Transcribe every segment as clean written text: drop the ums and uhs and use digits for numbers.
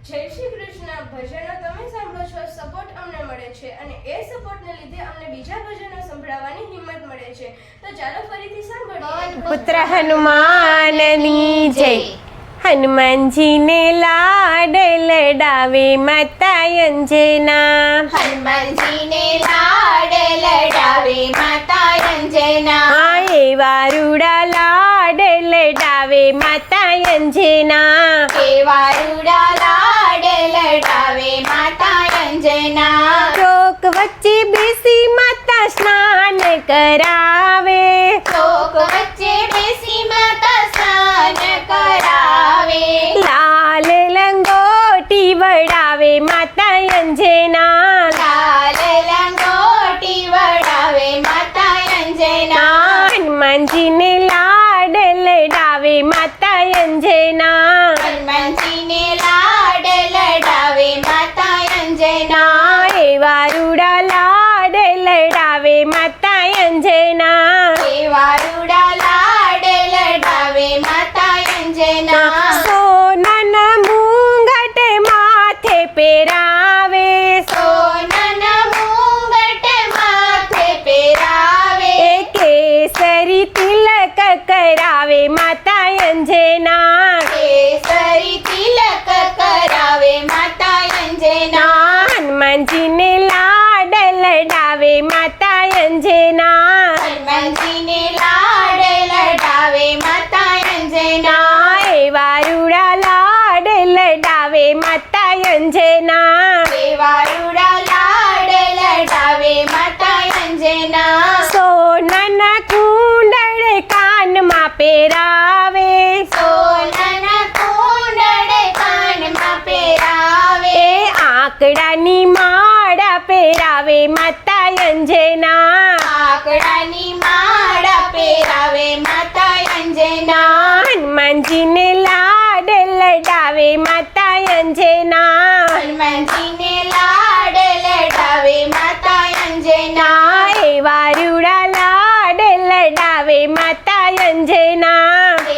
જય શ્રી કૃષ્ણ. ભજનો તમે સાંભળો છો, સપોર્ટ અમને મળે છે અને એ સપોર્ટને લીધે અમને બીજા ભજનો સંભળાવવાની હિંમત મળે છે. તો ચાલો ફરીથી સાંભળીએ. પુત્ર હનુમાનની જય. હનુમાનજીને લાડ લડાવે માતા અંજના. હનુમાનજીને લાડ લડાવે માતા અંજના. એવા રૂડા લાડ લડાવે માતા અંજના. એવા રૂડા લાડ લડાવે માતા અંજના. ચોક વચ્ચે બેસી માતા સ્નાન કરાવે. ચોક વચ્ચે બેસી માતા સ્નાન કરાવે. લાલ લંગોટી વડાવે માતા અંજના. લાલ લંગોટી વડાવે માતા અંજના. હનુમાનજીને લાડ લડાવે માતા અંજના. હનુમાનજીને લાડ લડાવે માતા અંજના. એવા રૂડા લાડ લડાવે માતા અંજના. એવા રૂડા લાડ લડાવે માતા અંજના. સોનાના મુંગટ માથે પહેરાવે. સોનાના મુંગટ માથે પહેરાવે. કેસરી તિલક કરાવે માતા અંજના. કેસરી તિલક કરાવે માતા અંજના. હનુમાનજીને લાડ લડાવે માતા અંજના. હનુમાનજીને લાડ લડાવે માતા અંજના. એવા રૂડા લાડ લડાવે માતા અંજના. એવા રૂડા લાડ લડાવે માતા અંજના. સોનાના કુંડળ કાનમાં પહેરાવે. સોનાના કુંડળ કાનમાં પહેરાવે. આંકડાની માળા પહેરાવે માતા અંજના. આંકડાની માળા પહેરાવે માતા અંજના. હનુમાનજીને લાડ લડાવે માતા અંજના. હનુમાનજીને લાડ લડાવે માતા અંજના. એવા રૂડા લાડ લડાવે માતા અંજના.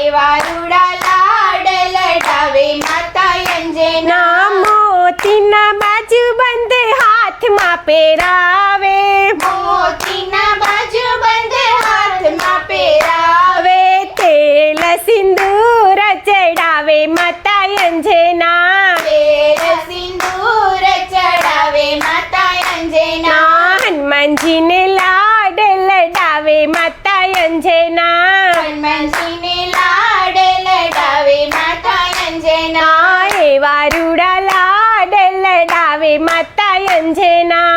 એવા રૂડા લાડ લડાવે માતા અંજના. મોતીના બાજુબંધ હાથમાં પહેરાવે. મોતીના બાજુબંધ હાથમાં પહેરાવે. તેલ સિંદૂર ચડાવે માતા અંજના. તેલ સિંદૂર ચડાવે માતા અંજના. હનુમાનજીને લાડ લડાવે માતા અંજના. હનુમાનજીને લાડ લડાવે માતા અંજના. એવા રૂડા લાડ લડાવે માતા અંજના.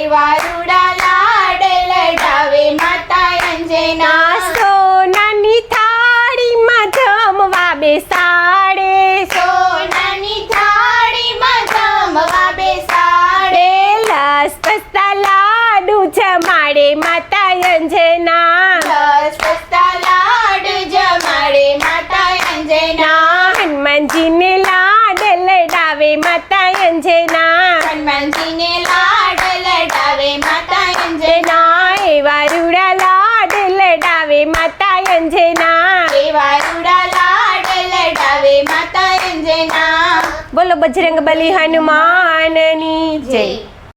એવા રૂડા લાડ લડાવે માતા અંજના. સોનાની થાળીમાં જમવા બેસાડે. સોનાની થાળીમાં જમવા બેસાડે. લસપસતા લાડુ જમાડે માતા અંજના. લસપસતા લાડ જમાડે માતા અંજના. હનુમાનજીને લાડ લડાવે માતા અંજના. હનુમાનજીને લાડ લડાવે માતા અંજના. એવા રૂડા લાડ લડાવે માતા અંજના. એવા રૂડા લાડ લડાવે માતા અંજના. બોલો બજરંગબલી હનુમાનની જય.